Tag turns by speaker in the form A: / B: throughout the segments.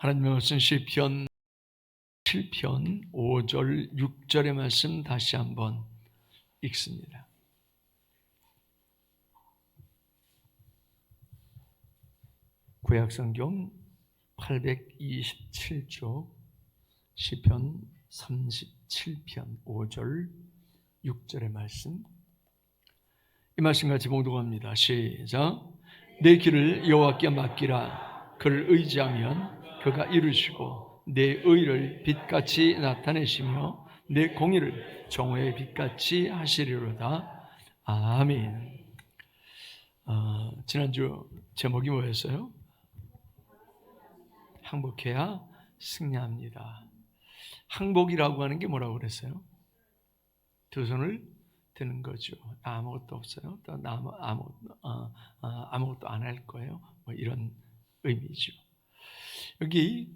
A: 하나님의 말씀 시편 7편 5절 6절의 말씀 다시 한번 읽습니다. 구약성경 827쪽 시편 37편 5절 6절의 말씀, 이 말씀 같이 봉독합니다. 시작. 내 길을 여호와께 맡기라. 그를 의지하면 그가 이루시고 내 의를 빛같이 나타내시며 내 공의를 정오의 빛같이 하시리로다. 아멘. 지난주 제목이 뭐였어요? 항복해야 승리합니다. 항복이라고 하는 게 뭐라고 그랬어요? 두 손을 드는 거죠. 나 아무것도 없어요. 또 나 아무것도 안 할 거예요. 뭐 이런 의미죠. 여기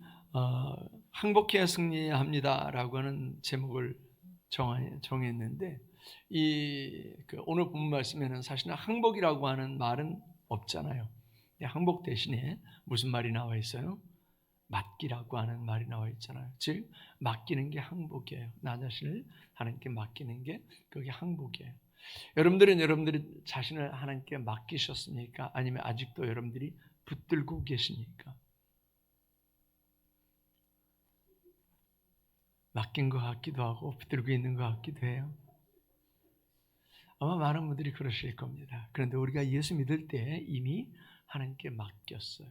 A: 항복해야 승리합니다라고 하는 제목을 정했는데, 오늘 본 말씀에는 사실은 항복이라고 하는 말은 없잖아요. 항복 대신에 무슨 말이 나와 있어요? 맡기라고 하는 말이 나와 있잖아요. 즉 맡기는 게 항복이에요. 나 자신을 하나님께 맡기는 게 그게 항복이에요. 여러분들이 자신을 하나님께 맡기셨습니까? 아니면 아직도 여러분들이 붙들고 계십니까? 맡긴 것 같기도 하고 붙들고 있는 것 같기도 해요. 아마 많은 분들이 그러실 겁니다. 그런데 우리가 예수 믿을 때 이미 하나님께 맡겼어요.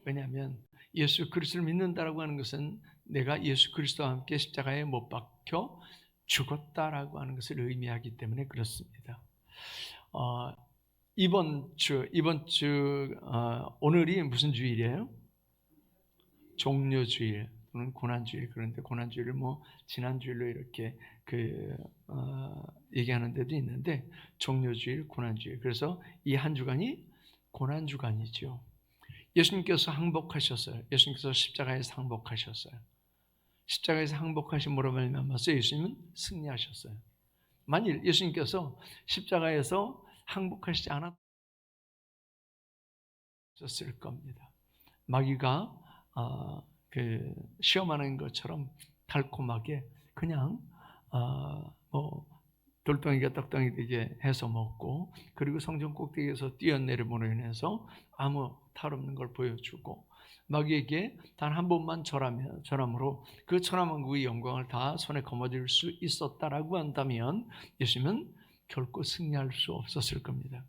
A: 왜냐하면 예수 그리스도를 믿는다라고 하는 것은 내가 예수 그리스도와 함께 십자가에 못 박혀 죽었다라고 하는 것을 의미하기 때문에 그렇습니다. 이번 주 오늘이 무슨 주일이에요? 종료주일 또는 고난주일. 그런데 고난주일을 지난주일로 이렇게 얘기하는 데도 있는데, 종료주일, 고난주일. 그래서 이 한 주간이 고난주간이죠. 예수님께서 항복하셨어요. 예수님께서 십자가에서 항복하셨어요. 십자가에서 항복하심으로 말미암아서 예수님은 승리하셨어요. 만일 예수님께서 십자가에서 항복하시지 않았을 겁니다. 마귀가 시험하는 것처럼 달콤하게 그냥 돌덩이가 떡덩이 되게 해서 먹고, 그리고 성전 꼭대기에서 뛰어내림으로 인해서 아무 탈없는 걸 보여주고, 마귀에게 단 한 번만 절함으로 그 천하만국의 영광을 다 손에 거머쥘 수 있었다라고 한다면 예수님은 결코 승리할 수 없었을 겁니다.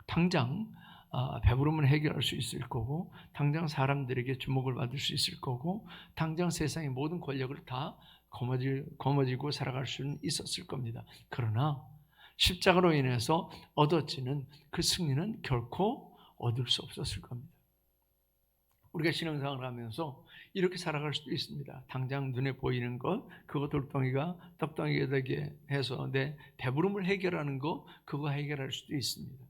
A: 당장 배부름을 해결할 수 있을 거고, 당장 사람들에게 주목을 받을 수 있을 거고, 당장 세상의 모든 권력을 다 거머쥐고 살아갈 수는 있었을 겁니다. 그러나 십자가로 인해서 얻어지는 그 승리는 결코 얻을 수 없었을 겁니다. 우리가 신앙생활을 하면서 이렇게 살아갈 수도 있습니다. 당장 눈에 보이는 것, 그거 돌덩이가 떡덩이가 되게 해서 내 배부름을 해결하는 거, 그거 해결할 수도 있습니다.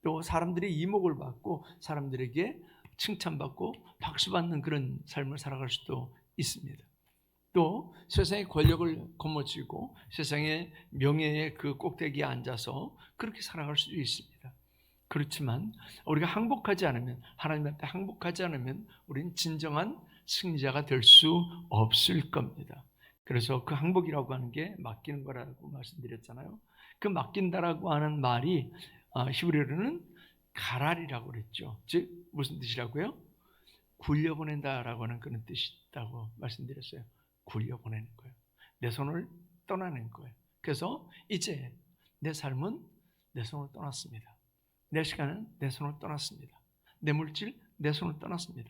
A: 또 사람들이 이목을 받고 사람들에게 칭찬받고 박수받는 그런 삶을 살아갈 수도 있습니다. 또 세상의 권력을 거머쥐고 세상의 명예의 그 꼭대기에 앉아서 그렇게 살아갈 수도 있습니다. 그렇지만 우리가 항복하지 않으면, 하나님 앞에 항복하지 않으면 우리는 진정한 승리자가 될 수 없을 겁니다. 그래서 그 항복이라고 하는 게 맡기는 거라고 말씀드렸잖아요. 그 맡긴다라고 하는 말이 히브리어로는 가랄이라고 그랬죠. 즉 무슨 뜻이라고요? 굴려보낸다라고 하는 그런 뜻이 있다고 말씀드렸어요. 굴려보내는 거예요. 내 손을 떠나는 거예요. 그래서 이제 내 삶은 내 손을 떠났습니다. 내 시간은 내 손을 떠났습니다. 내 물질 내 손을 떠났습니다.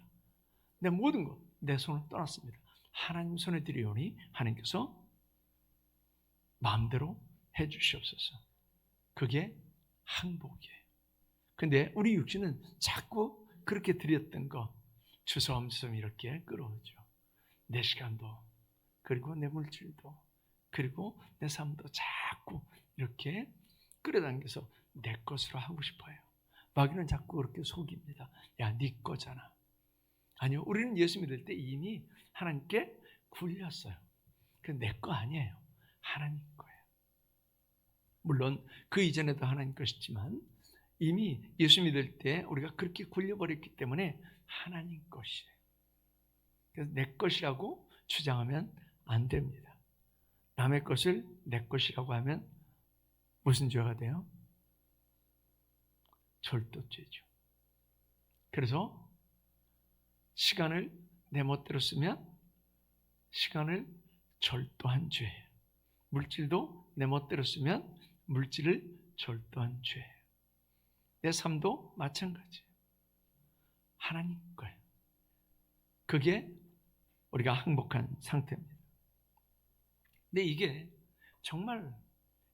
A: 내 모든 것 내 손을 떠났습니다. 하나님 손에 드리오니 하나님께서 마음대로 해주시옵소서. 그게 항복이에요. 근데 우리 육신은 자꾸 그렇게 드렸던 거 주섬주섬 이렇게 끌어오죠. 내 시간도, 그리고 내 물질도, 그리고 내 삶도 자꾸 이렇게 끌어당겨서 내 것으로 하고 싶어요. 마귀는 자꾸 그렇게 속입니다. 야, 네 거잖아. 아니요, 우리는 예수 믿을 때 이미 하나님께 굴렸어요. 그게 내 거 아니에요. 하나님 거예요. 물론 그 이전에도 하나님 것이지만 이미 예수 믿을 때 우리가 그렇게 굴려버렸기 때문에 하나님 것이에요. 그래서 내 것이라고 주장하면 안 됩니다. 남의 것을 내 것이라고 하면 무슨 죄가 돼요? 절도죄죠. 그래서 시간을 내 멋대로 쓰면 시간을 절도한 죄예요. 물질도 내 멋대로 쓰면 물질을 절도한 죄예요. 내 삶도 마찬가지예요. 하나님 거예요. 그게 우리가 행복한 상태입니다. 근데 이게 정말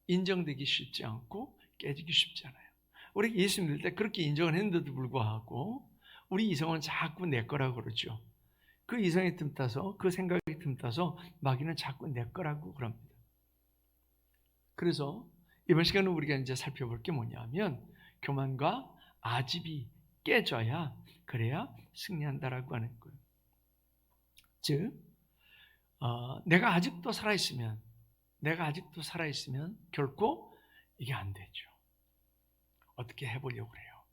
A: 인정되기 쉽지 않고 깨지기 쉽지 않아요. 우리 예수 믿을 때 그렇게 인정을 했는데도 불구하고 우리 이성은 자꾸 내 거라고 그러죠. 그 이성이 틈타서, 그 생각이 틈타서 마귀는 자꾸 내 거라고 그럽니다. 그래서 이번 시간에 우리가 이제 살펴볼 게 뭐냐면 교만과 아집이 깨져야, 그래야 승리한다라고 하는 거예요. 즉 내가 아직도 살아있으면 결코 이게 안 되죠. 어떻게 해보려고 그래요.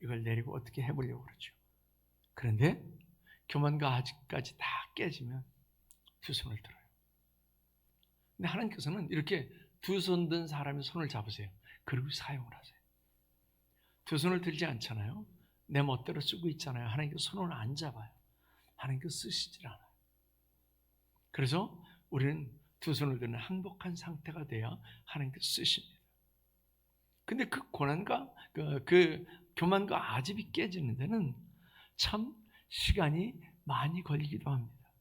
A: 이걸 내리고 어떻게 해보려고 그러죠. 그런데 교만과 아집까지 다 깨지면 두 손을 들어요. 근데 하나님께서는 이렇게 두 손 든 사람의 손을 잡으세요. 그리고 사용을 하세요. 두 손을 들지 않잖아요. 내 멋대로 쓰고 있잖아요. 하나님께서 손을 안 잡아요. 하나님께서 쓰시질 않아요. 그래서 우리는 두 손을 드는 행복한 상태가 돼야 하나님께서 쓰십니다. 근데 그 고난과 그 교만과 아집이 깨지는 데는 참 시간이 많이 걸리기도 합니다.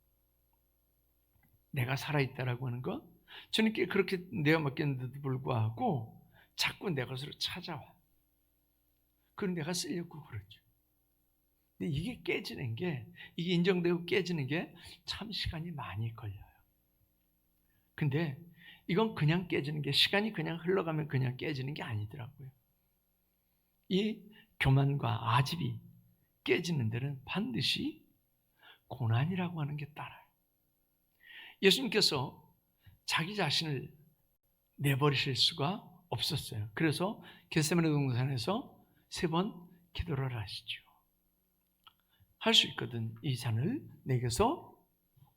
A: 내가 살아있다라고 하는 것, 주님께 그렇게 내어 맡겼는데도 불구하고 자꾸 내 것으로 찾아와. 그럼 내가 쓰려고 그러죠. 근데 이게 깨지는 게, 이게 인정되고 깨지는 게 참 시간이 많이 걸려요. 근데 이건 그냥 깨지는 게, 시간이 그냥 흘러가면 그냥 깨지는 게 아니더라고요. 이 교만과 아집이 깨지는 데는 반드시 고난이라고 하는 게 따라요. 예수님께서 자기 자신을 내버리실 수가 없었어요. 그래서 겟세마네 동산에서 3번 기도를 하시죠. 할 수 있거든. 이 잔을 내게서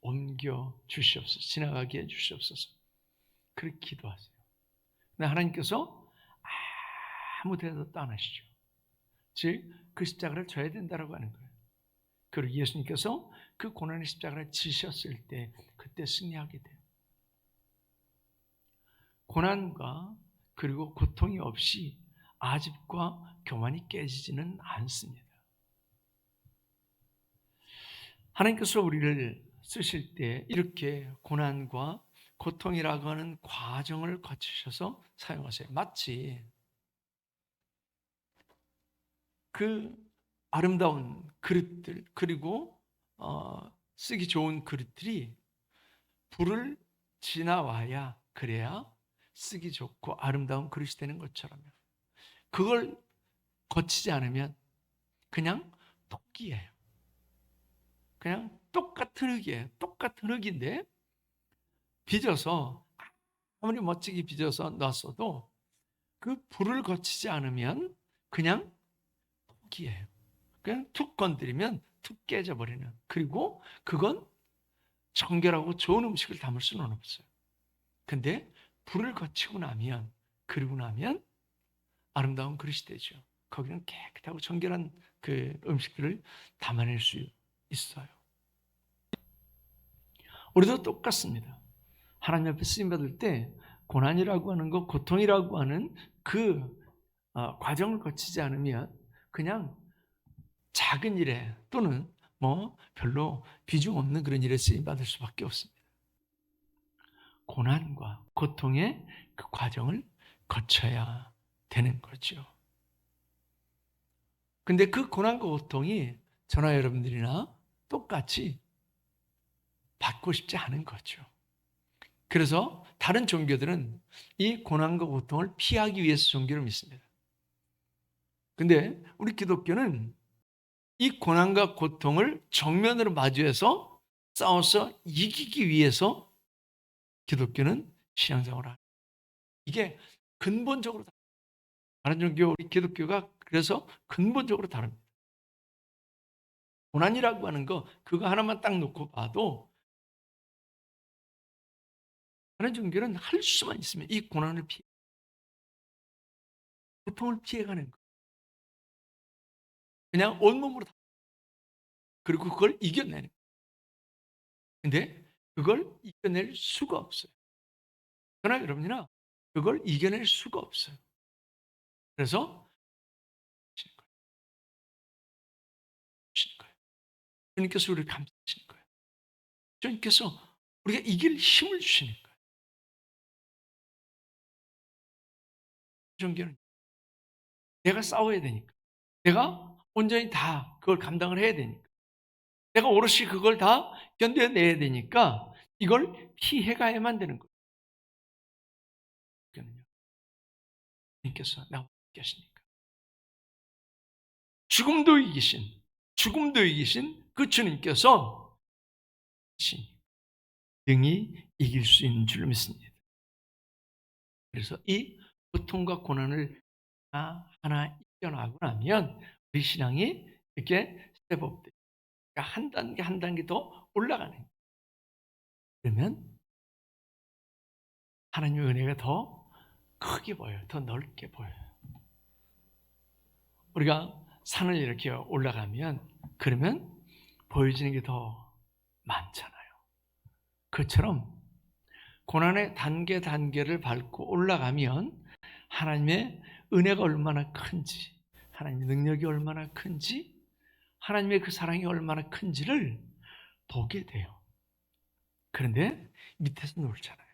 A: 옮겨 주시옵소서. 지나가게 해 주시옵소서. 그렇게 기도하세요. 근데 하나님께서 아무 대답도 안 하시죠. 즉, 그 십자가를 져야 된다고 하는 거예요. 그리고 예수님께서 그 고난의 십자가를 지셨을 때 그때 승리하게 돼요. 고난과 그리고 고통이 없이 아집과 교만이 깨지지는 않습니다. 하나님께서 우리를 쓰실 때 이렇게 고난과 고통이라고 하는 과정을 거치셔서 사용하세요. 마치 그 아름다운 그릇들, 그리고 쓰기 좋은 그릇들이 불을 지나와야, 그래야 쓰기 좋고 아름다운 그릇이 되는 것처럼요. 그걸 거치지 않으면 그냥 토끼예요. 그냥 똑같은 흙이에요. 똑같은 흙인데 빚어서, 아무리 멋지게 빚어서 놨어도 그 불을 거치지 않으면 그냥 토끼예요. 그냥 툭 건드리면 툭 깨져버리는. 그리고 그건 정결하고 좋은 음식을 담을 수는 없어요. 근데 불을 거치고 나면, 그리고 나면 아름다운 그릇이 되죠. 거기는 깨끗하고 정결한 그 음식들을 담아낼 수 있어요. 우리도 똑같습니다. 하나님 앞에 쓰임받을 때 고난이라고 하는 것, 고통이라고 하는 그 과정을 거치지 않으면 그냥 작은 일에, 또는 별로 비중 없는 그런 일에 쓰임받을 수밖에 없습니다. 고난과 고통의 그 과정을 거쳐야 되는 거죠. 근데 그 고난과 고통이 저나 여러분들이나 똑같이 받고 싶지 않은 거죠. 그래서 다른 종교들은 이 고난과 고통을 피하기 위해서 종교를 믿습니다. 근데 우리 기독교는 이 고난과 고통을 정면으로 마주해서 싸워서 이기기 위해서 기독교는 신앙생활을 합니다. 이게 근본적으로 다른 종교, 우리 기독교가 그래서 근본적으로 다릅니다. 고난이라고 하는 거 그거 하나만 딱 놓고 봐도 하나님 종교는 할 수만 있으면 이 고난을 피해 고통을 피해가는 거. 그냥 온몸으로 다 그리고 그걸 이겨내는 거. 근데 그걸 이겨낼 수가 없어요. 그러나 여러분이나 그걸 이겨낼 수가 없어요. 그래서 주시는 거예요. 주시는 거예요. 주님께서 우리를 감싸시는 거예요. 주님께서 우리가 이길 힘을 주시는 거예요. 종교는 내가 싸워야 되니까. 내가 온전히 다 그걸 감당을 해야 되니까. 내가 오롯이 그걸 다 견뎌내야 되니까 이걸 피해가야만 되는 거예요. 주님께서 나와 계시니까. 죽음도 이기신 그 주님께서 능히 이길 수 있는 줄 믿습니다. 그래서 이 고통과 고난을 하나 이겨나가고 나면 우리 신앙이 이렇게 스텝업 돼요. 그러니까 한 단계 한 단계 더 올라가는 거예요. 그러면 하나님의 은혜가 더 크게 보여요. 더 넓게 보여요. 우리가 산을 이렇게 올라가면 그러면 보여지는 게 더 많잖아요. 그처럼 고난의 단계 단계를 밟고 올라가면 하나님의 은혜가 얼마나 큰지, 하나님의 능력이 얼마나 큰지, 하나님의 그 사랑이 얼마나 큰지를 보게 돼요. 그런데 밑에서 놀잖아요.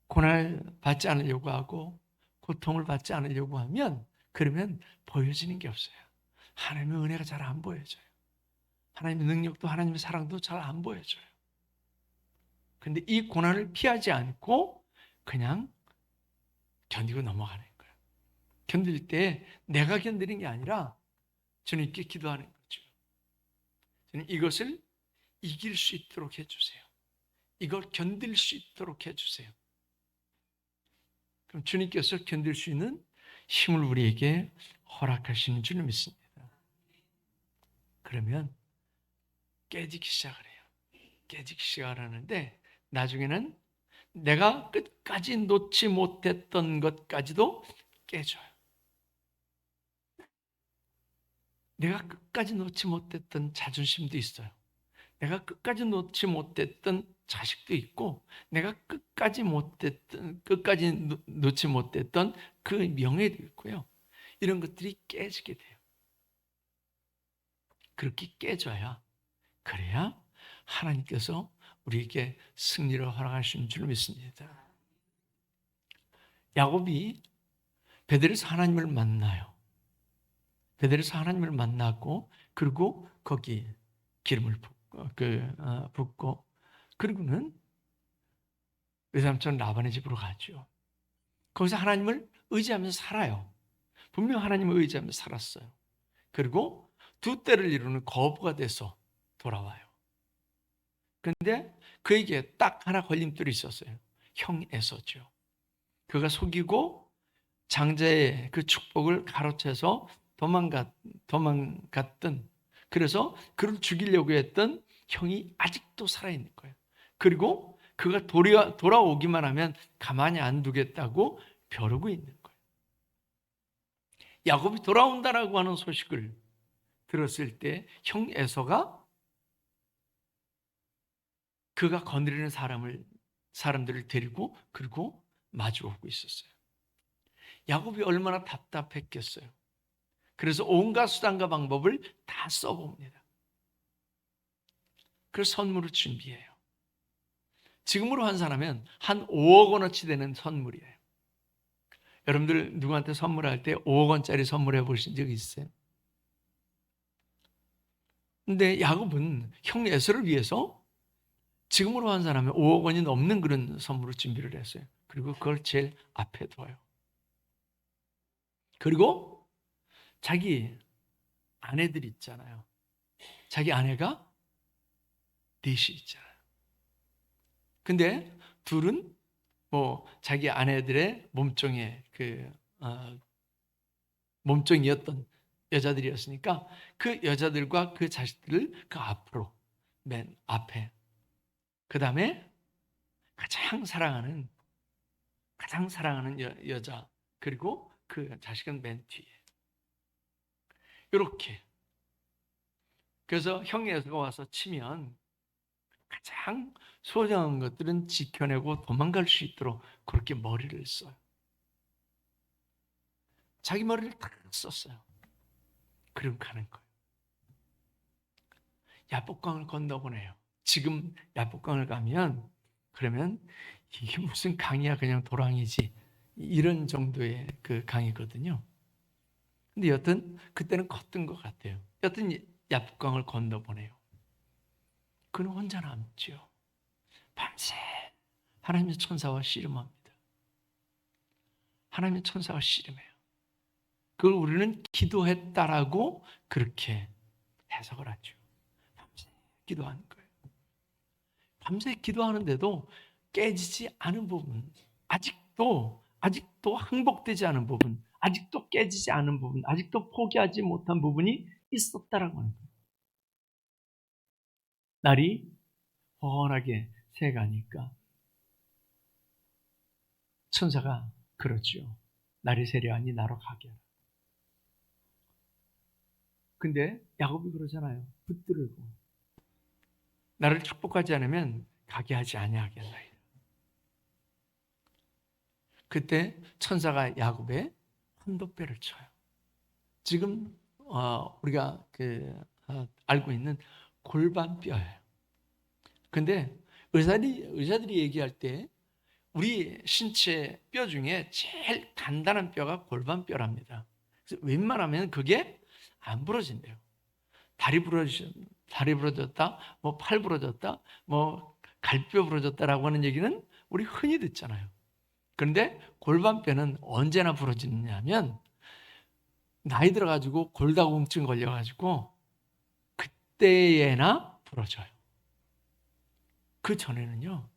A: 고난을 받지 않으려고 하고 고통을 받지 않으려고 하면 그러면 보여지는 게 없어요. 하나님의 은혜가 잘 안 보여져요. 하나님의 능력도 하나님의 사랑도 잘 안 보여져요. 근데 이 고난을 피하지 않고 그냥 견디고 넘어가는 거예요. 견딜 때 내가 견디는 게 아니라 주님께 기도하는 거죠. 주님 이것을 이길 수 있도록 해주세요. 이걸 견딜 수 있도록 해주세요. 그럼 주님께서 견딜 수 있는 힘을 우리에게 허락하시는 줄 믿습니다. 그러면 깨지기 시작을 해요. 깨지기 시작을 하는데 나중에는 내가 끝까지 놓지 못했던 것까지도 깨져요. 내가 끝까지 놓지 못했던 자존심도 있어요. 내가 끝까지 놓지 못했던 자식도 있고, 내가 끝까지 놓지 못했던 그 명예도 있고요. 이런 것들이 깨지게 돼요. 그렇게 깨져야, 그래야 하나님께서 우리에게 승리를 허락하시는 줄 믿습니다. 야곱이 베델에서 하나님을 만나요. 베델에서 하나님을 만나고, 그리고 거기 기름을 붓고, 그리고는 외삼촌 라반의 집으로 가죠. 거기서 하나님을 의지하면서 살아요. 분명 하나님을 의지하면서 살았어요. 그리고 두 때를 이루는 거부가 돼서 돌아와요. 그런데 그에게 딱 하나 걸림돌이 있었어요. 형 에서죠. 그가 속이고 장자의 그 축복을 가로채서 도망갔던, 그래서 그를 죽이려고 했던 형이 아직도 살아있는 거예요. 그리고 그가 돌아오기만 하면 가만히 안 두겠다고 벼르고 있는 거예요. 야곱이 돌아온다라고 하는 소식을 들었을 때 형 에서가 그가 거느리는 사람들을 데리고 그리고 마주오고 있었어요. 야곱이 얼마나 답답했겠어요. 그래서 온갖 수단과 방법을 다 써봅니다. 그래서 선물을 준비해요. 지금으로 환산하면 한 5억 원어치 되는 선물이에요. 여러분들 누구한테 선물할 때 5억 원짜리 선물해 보신 적 있어요? 근데 야곱은 형 에서를 위해서 지금으로 환산하면 5억 원이 넘는 그런 선물을 준비를 했어요. 그리고 그걸 제일 앞에 둬요. 그리고 자기 아내들 있잖아요. 자기 아내가 넷이 있잖아요. 근데 둘은 자기 아내들의 몸종이었던 여자들이었으니까 그 여자들과 그 자식들을 그 앞으로, 맨 앞에, 그 다음에 가장 사랑하는 여자, 그리고 그 자식은 맨 뒤에. 이렇게. 그래서 형의 여자가 와서 치면 가장 소중한 것들은 지켜내고 도망갈 수 있도록 그렇게 머리를 써요. 자기 머리를 다 썼어요. 그리고 가는 거예요. 야복강을 건너보내요. 지금 야복강을 가면, 그러면 이게 무슨 강이야, 그냥 도랑이지, 이런 정도의 그 강이거든요. 근데 여튼 그때는 컸던 것 같아요. 여튼 야복강을 건너보내요. 그는 혼자 남죠. 밤새 하나님의 천사와 씨름합니다. 하나님의 천사와 씨름해요. 그걸 우리는 기도했다라고 그렇게 해석을 하죠. 밤새 기도하는 거예요. 밤새 기도하는데도 깨지지 않은 부분, 아직도 항복되지 않은 부분, 아직도 깨지지 않은 부분, 아직도 포기하지 못한 부분이 있었다라고 하는 거예요. 날이 훤하게 새가니까 천사가 그러죠. 날이 새려하니 나로 가게 하라. 근데 야곱이 그러잖아요. 붙들고 나를 축복하지 않으면 가게 하지 아니하겠나이다. 그때 천사가 야곱의 환도뼈를 쳐요. 지금 우리가 알고 있는 골반뼈예요. 근데 의사들이 얘기할 때 우리 신체 뼈 중에 제일 단단한 뼈가 골반뼈랍니다. 그래서 웬만하면 그게 안 부러진대요. 다리 부러졌다, 뭐 팔 부러졌다, 뭐 갈뼈 부러졌다라고 하는 얘기는 우리 흔히 듣잖아요. 그런데 골반뼈는 언제나 부러지느냐면 나이 들어가지고 골다공증 걸려가지고 그때에나 부러져요. 그 전에는요,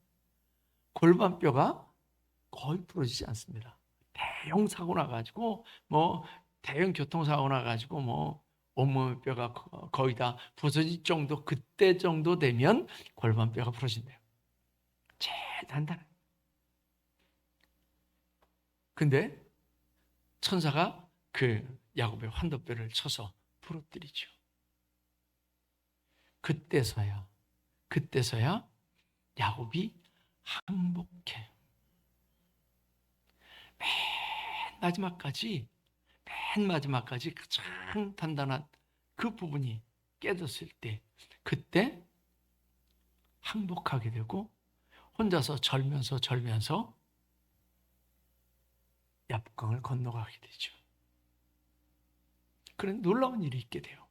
A: 골반뼈가 거의 부러지지 않습니다. 대형 사고 나가지고 뭐 대형 교통사고 나가지고 뭐 온몸의 뼈가 거의 다 부서질 정도, 그때 정도 되면 골반뼈가 부러진대요. 제일 단단해. 근데 천사가 그 야곱의 환도뼈를 쳐서 부러뜨리죠. 그때서야 야곱이 항복해. 맨 마지막까지 가장 단단한 그 부분이 깨졌을 때, 그때 항복하게 되고 혼자서 절면서 야복강을 건너가게 되죠. 그런 놀라운 일이 있게 돼요.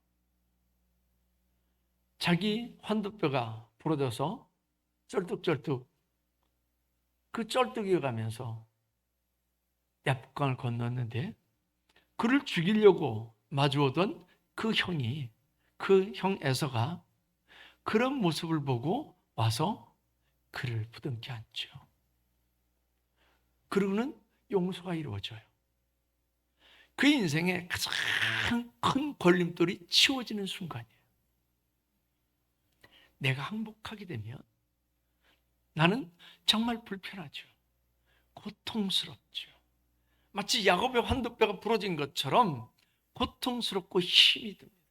A: 자기 환도뼈가 부러져서 쩔뚝쩔뚝 그 쩔뚝이 가면서 야복강을 건넜는데, 그를 죽이려고 마주오던 그 형 에서가 그런 모습을 보고 와서 그를 부둥켜 안죠. 그러고는 용서가 이루어져요. 그 인생의 가장 큰 걸림돌이 치워지는 순간이에요. 내가 항복하게 되면 나는 정말 불편하죠. 고통스럽죠. 마치 야곱의 환도뼈가 부러진 것처럼 고통스럽고 힘이 듭니다.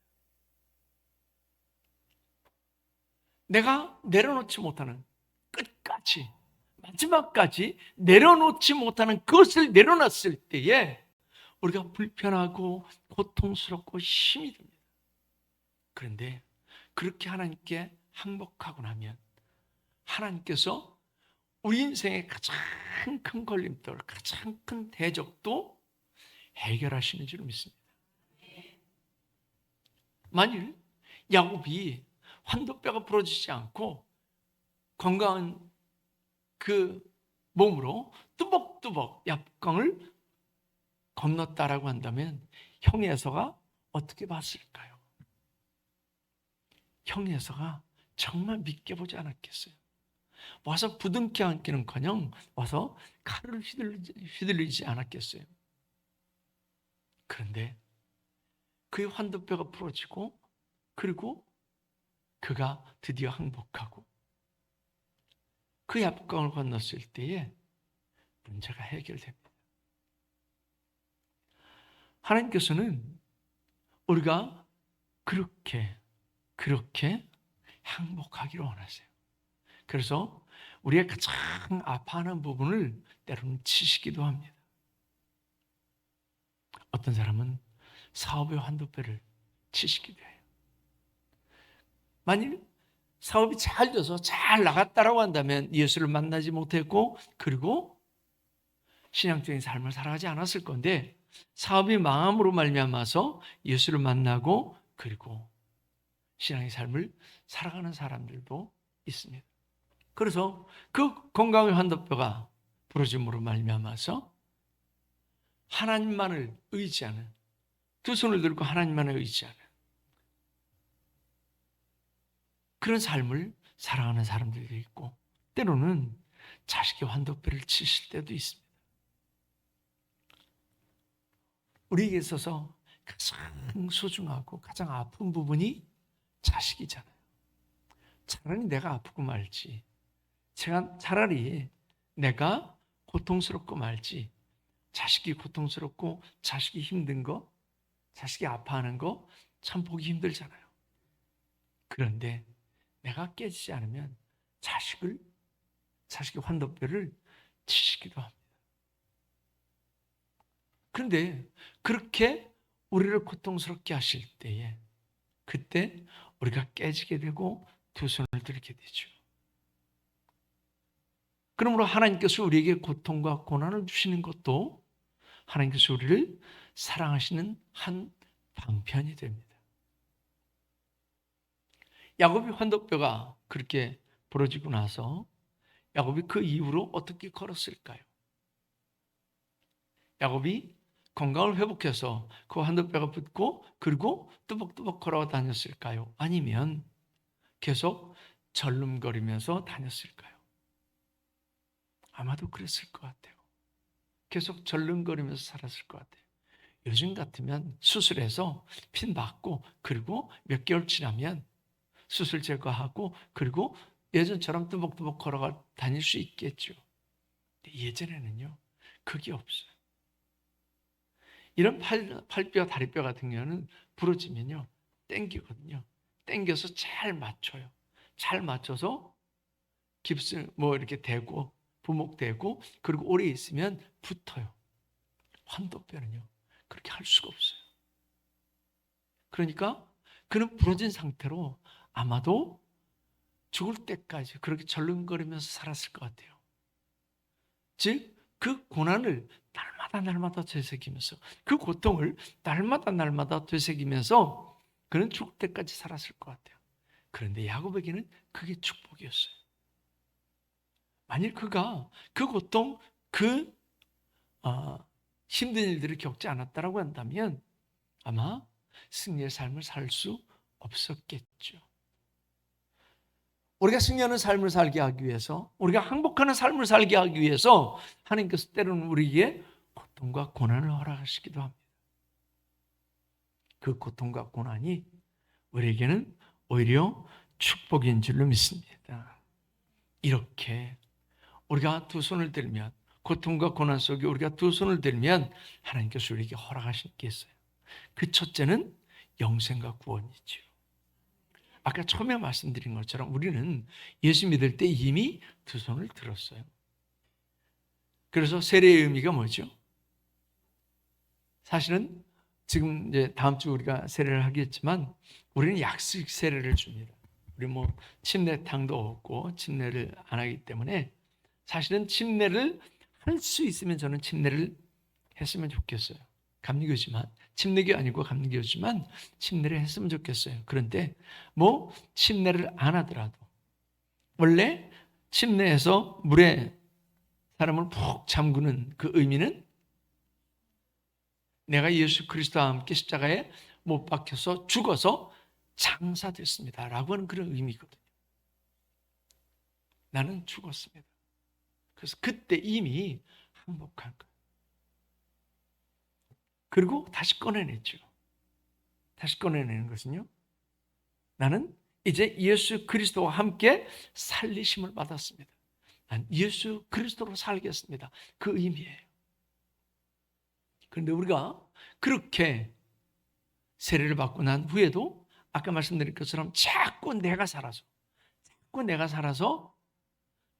A: 내가 내려놓지 못하는, 끝까지 마지막까지 내려놓지 못하는 그것을 내려놨을 때에 우리가 불편하고 고통스럽고 힘이 듭니다. 그런데 그렇게 하나님께 항복하고 나면 하나님께서 우리 인생의 가장 큰 걸림돌, 가장 큰 대적도 해결하시는 줄 믿습니다. 만일 야곱이 환도뼈가 부러지지 않고 건강한 그 몸으로 뚜벅뚜벅 야복강을 건넜다라고 한다면 형 에서가 어떻게 봤을까요? 형 에서가 정말 믿게 보지 않았겠어요? 와서 부둥켜 안기는커녕 와서 칼을 휘둘리지 않았겠어요? 그런데 그의 환도뼈가 부러지고 그리고 그가 드디어 항복하고 그 압강을 건넜을 때에 문제가 해결됩니다. 하나님께서는 우리가 그렇게 행복하기를 원하세요. 그래서 우리가 가장 아파하는 부분을 때로는 치시기도 합니다. 어떤 사람은 사업의 환도뼈를 치시기도 해요. 만일 사업이 잘 돼서 잘 나갔다라고 한다면 예수를 만나지 못했고 그리고 신앙적인 삶을 살아가지 않았을 건데, 사업이 망함으로 말미암아서 예수를 만나고 그리고 신앙의 삶을 살아가는 사람들도 있습니다. 그래서 그 건강의 환도뼈가 부러짐으로 말미암아서 하나님만을 의지하는, 두 손을 들고 하나님만을 의지하는 그런 삶을 살아가는 사람들도 있고, 때로는 자식의 환도뼈를 치실 때도 있습니다. 우리에게 있어서 가장 소중하고 가장 아픈 부분이 자식이잖아요. 차라리 내가 아프고 말지, 차라리 내가 고통스럽고 말지, 자식이 고통스럽고 자식이 힘든 거, 자식이 아파하는 거 참 보기 힘들잖아요. 그런데 내가 깨지지 않으면 자식의 환도뼈를 치시기도 합니다. 그런데 그렇게 우리를 고통스럽게 하실 때에 그때 우리가 깨지게 되고 두 손을 들게 되죠. 그러므로 하나님께서 우리에게 고통과 고난을 주시는 것도 하나님께서 우리를 사랑하시는 한 방편이 됩니다. 야곱의 환도뼈가 그렇게 부러지고 나서 야곱이 그 이후로 어떻게 걸었을까요? 야곱이 건강을 회복해서 그 환도뼈가 붓고 그리고 뚜벅뚜벅 걸어 다녔을까요? 아니면 계속 절름거리면서 다녔을까요? 아마도 그랬을 것 같아요. 계속 절름거리면서 살았을 것 같아요. 요즘 같으면 수술해서 핀 맞고 그리고 몇 개월 지나면 수술 제거하고 그리고 예전처럼 뚜벅뚜벅 걸어 다닐 수 있겠죠. 예전에는요, 그게 없어요. 이런 팔뼈, 다리뼈 같은 경우는 부러지면요, 땡기거든요. 땡겨서 잘 맞춰요. 잘 맞춰서 깁스 이렇게 대고 부목되고 그리고 오래 있으면 붙어요. 환도뼈는요, 그렇게 할 수가 없어요. 그러니까 그는 부러진 상태로 아마도 죽을 때까지 그렇게 절름거리면서 살았을 것 같아요. 즉, 그 고난을 날마다 되새기면서, 그 고통을 날마다 되새기면서 그는 죽을 때까지 살았을 것 같아요. 그런데 야곱에게는 그게 축복이었어요. 만일 그가 그 고통, 그 힘든 일들을 겪지 않았다라고 한다면 아마 승리의 삶을 살 수 없었겠죠. 우리가 승리하는 삶을 살게 하기 위해서, 우리가 행복하는 삶을 살게 하기 위해서 하나님께서 때로는 우리에게 고통과 고난을 허락하시기도 합니다. 그 고통과 고난이 우리에게는 오히려 축복인 줄로 믿습니다. 이렇게 우리가 두 손을 들면, 고통과 고난 속에 우리가 두 손을 들면 하나님께서 우리에게 허락하신 게 있어요. 그 첫째는 영생과 구원이죠. 아까 처음에 말씀드린 것처럼 우리는 예수 믿을 때 이미 두 손을 들었어요. 그래서 세례의 의미가 뭐죠? 사실은 지금 이제 다음 주 우리가 세례를 하겠지만 우리는 약식 세례를 줍니다. 우리 침례탕도 없고 침례를 안 하기 때문에 사실은 침례를 할 수 있으면 저는 침례를 했으면 좋겠어요. 감리교지만, 침례교 아니고 감리교지만 침례를 했으면 좋겠어요. 그런데 침례를 안 하더라도 원래 침례해서 물에 사람을 푹 잠그는 그 의미는 내가 예수 그리스도와 함께 십자가에 못 박혀서 죽어서 장사됐습니다 라고 하는 그런 의미거든요. 나는 죽었습니다. 그래서 그때 이미 항복한 거예요. 그리고 다시 꺼내냈죠. 다시 꺼내내는 것은요, 나는 이제 예수 그리스도와 함께 살리심을 받았습니다. 난 예수 그리스도로 살겠습니다. 그 의미예요. 그런데 우리가 그렇게 세례를 받고 난 후에도 아까 말씀드린 것처럼 자꾸 내가 살아서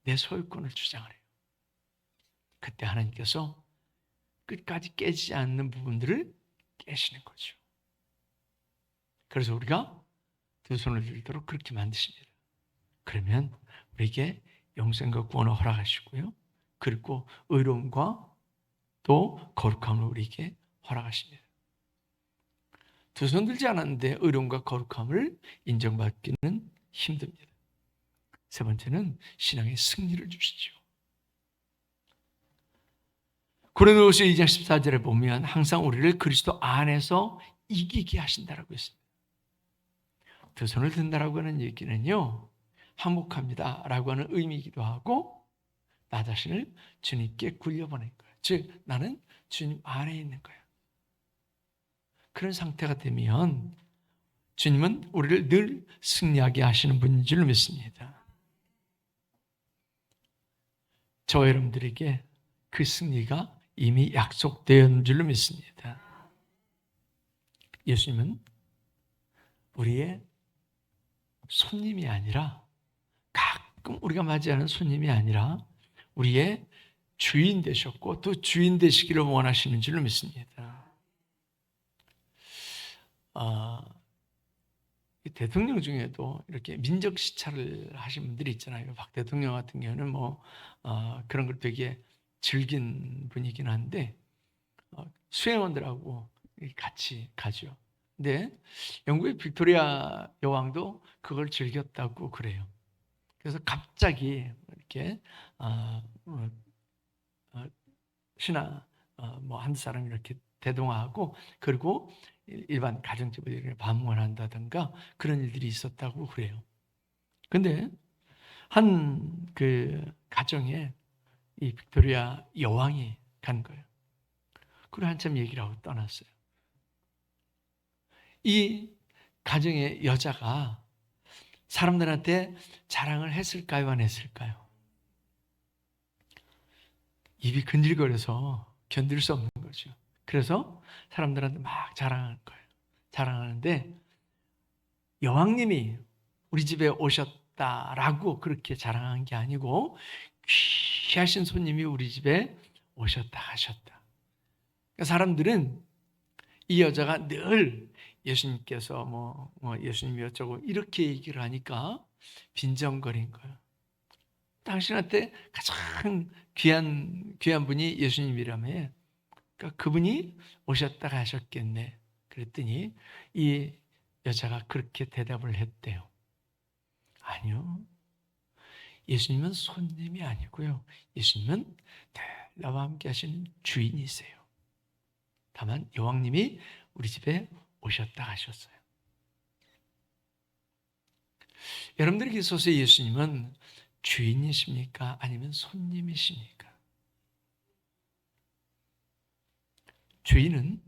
A: 내 소유권을 주장을 해요. 그때 하나님께서 끝까지 깨지지 않는 부분들을 깨시는 거죠. 그래서 우리가 두 손을 들도록 그렇게 만드십니다. 그러면 우리에게 영생과 구원을 허락하시고요, 그리고 의로움과 또 거룩함을 우리에게 허락하십니다. 두 손 들지 않았는데 의로움과 거룩함을 인정받기는 힘듭니다. 세 번째는 신앙의 승리를 주시죠. 고린도후서 2장 14절에 보면 항상 우리를 그리스도 안에서 이기게 하신다라고 했습니다. 두 손을 든다라고 하는 얘기는요, 항복합니다라고 하는 의미이기도 하고 나 자신을 주님께 굴려보낸 거예요. 즉 나는 주님 안에 있는 거예요. 그런 상태가 되면 주님은 우리를 늘 승리하게 하시는 분인 줄 믿습니다. 저와 여러분들에게 그 승리가 이미 약속되어 있는 줄로 믿습니다. 예수님은 우리의 손님이 아니라, 가끔 우리가 맞이하는 손님이 아니라 우리의 주인 되셨고 또 주인 되시기를 원하시는 줄로 믿습니다. 대통령 중에도 이렇게 민족 시찰을 하신 분들이 있잖아요. 박 대통령 같은 경우는 그런 걸 되게 즐긴 분이긴 한데 수행원들하고 같이 가죠. 근데 영국의 빅토리아 여왕도 그걸 즐겼다고 그래요. 그래서 갑자기 이렇게 신하 한 사람이 이렇게 대동하고, 그리고 일반 가정집을 방문한다든가 그런 일들이 있었다고 그래요. 근데 한 그 가정에 이 빅토리아 여왕이 간 거예요. 그리고 한참 얘기를 하고 떠났어요. 이 가정의 여자가 사람들한테 자랑을 했을까요, 안 했을까요? 입이 근질거려서 견딜 수 없는 거죠. 그래서 사람들한테 막 자랑하는 거예요. 자랑하는데 여왕님이 우리 집에 오셨다라고 그렇게 자랑한 게 아니고 귀하신 손님이 우리 집에 오셨다 하셨다. 그러니까 사람들은 이 여자가 늘 예수님께서 예수님이 어쩌고 이렇게 얘기를 하니까 빈정거린 거예요. 당신한테 가장 귀한 분이 예수님이라며, 그러니까 그분이 오셨다가 하셨겠네. 그랬더니 이 여자가 그렇게 대답을 했대요. 아니요, 예수님은 손님이 아니고요, 예수님은 나와 함께 하시는 주인이세요. 다만 여왕님이 우리 집에 오셨다 하셨어요. 여러분들에게 있어서 예수님은 주인이십니까? 아니면 손님이십니까? 주인은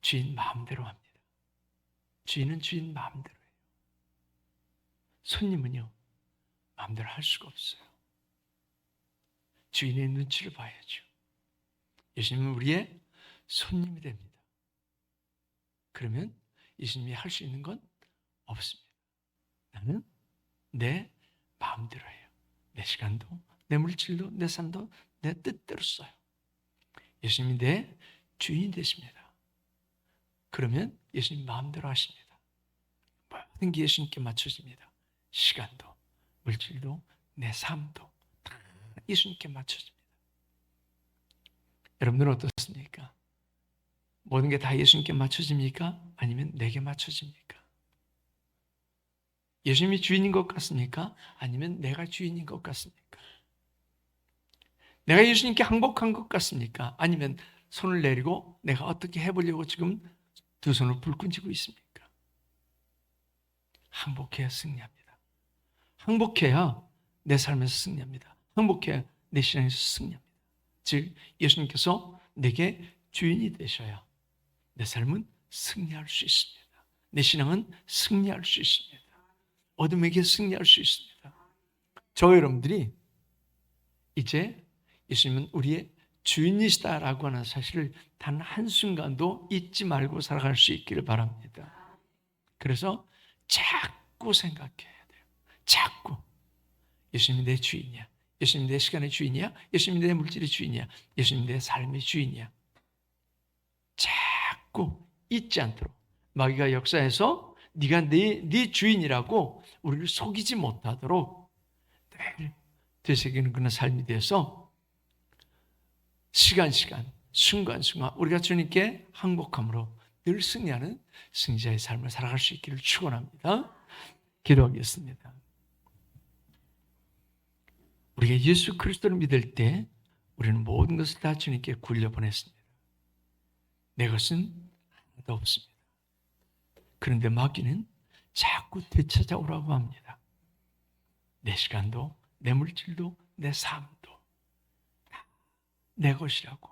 A: 주인 마음대로 합니다. 주인은 주인 마음대로 해요. 손님은요, 마음대로 할 수가 없어요. 주인의 눈치를 봐야죠. 예수님은 우리의 손님이 됩니다. 그러면 예수님이 할 수 있는 건 없습니다. 나는 내 마음대로 해요. 내 시간도, 내 물질도, 내 삶도 내 뜻대로 써요. 예수님이 내 주인이 되십니다. 그러면 예수님 마음대로 하십니다. 모든 게 예수님께 맞춰집니다. 시간도, 물질도, 내 삶도 다 예수님께 맞춰집니다. 여러분들은 어떻습니까? 모든 게 다 예수님께 맞춰집니까? 아니면 내게 맞춰집니까? 예수님이 주인인 것 같습니까? 아니면 내가 주인인 것 같습니까? 내가 예수님께 항복한 것 같습니까? 아니면 손을 내리고 내가 어떻게 해보려고 지금 두 손을 불끈 쥐고 있습니까? 항복해야 승리합니다. 항복해야 내 삶에서 승리합니다. 항복해야 내 신앙에서 승리합니다. 즉 예수님께서 내게 주인이 되셔야 내 삶은 승리할 수 있습니다. 내 신앙은 승리할 수 있습니다. 어둠에게 승리할 수 있습니다. 저 여러분들이 이제 예수님은 우리의 주인이시다라고 하는 사실을 단 한순간도 잊지 말고 살아갈 수 있기를 바랍니다. 그래서 자꾸 생각해야 돼요. 자꾸 예수님이 내 주인이야. 예수님이 내 시간의 주인이야. 예수님이 내 물질의 주인이야. 예수님이 내 삶의 주인이야. 자꾸 잊지 않도록 마귀가 역사해서 네가 네 주인이라고 우리를 속이지 못하도록 늘 되새기는 그런 삶이 돼서 시간 순간순간 우리가 주님께 항복함으로 늘 승리하는 승자의 삶을 살아갈 수 있기를 축원합니다. 기도하겠습니다. 우리가 예수 그리스도를 믿을 때 우리는 모든 것을 다 주님께 굴려보냈습니다. 내 것은 하나도 없습니다. 그런데 마귀는 자꾸 되찾아오라고 합니다. 내 시간도, 내 물질도, 내 삶도 다 내 것이라고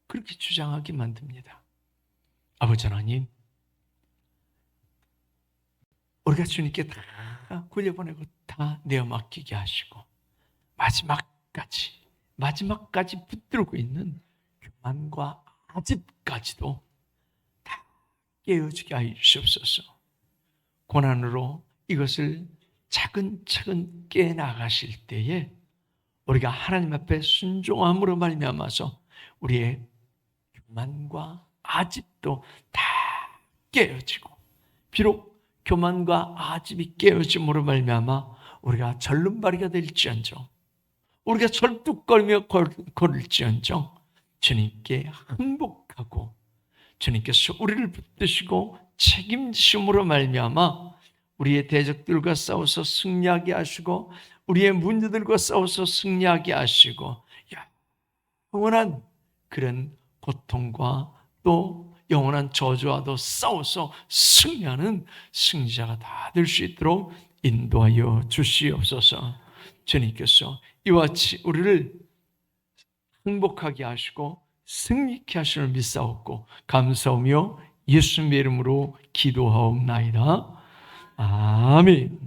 A: 그렇게 주장하게 만듭니다. 아버지 하나님, 우리가 주님께 다 굴려보내고 다 내어 맡기게 하시고 마지막까지 붙들고 있는 교만과 아집까지도 다 깨어지게 하여 주옵소서. 고난으로 이것을 차근차근 깨나가실 때에 우리가 하나님 앞에 순종함으로 말미암아서 우리의 교만과 아집도 다 깨어지고, 비록 교만과 아집이 깨어짐으로 말미암아 우리가 절름발이가 될지언정, 우리가 절뚝거리며 걸을지언정 주님께 항복하고 주님께서 우리를 붙드시고 책임지심으로 말미암아 우리의 대적들과 싸워서 승리하게 하시고 우리의 문제들과 싸워서 승리하게 하시고 영원한 그런 고통과 또 영원한 저주와도 싸워서 승리하는 승리자가 다 될 수 있도록 인도하여 주시옵소서. 주님께서 이와 같이 우리를 행복하게 하시고 승리케 하시는 믿사옵고 감사하며 예수님의 이름으로 기도하옵나이다. 아멘.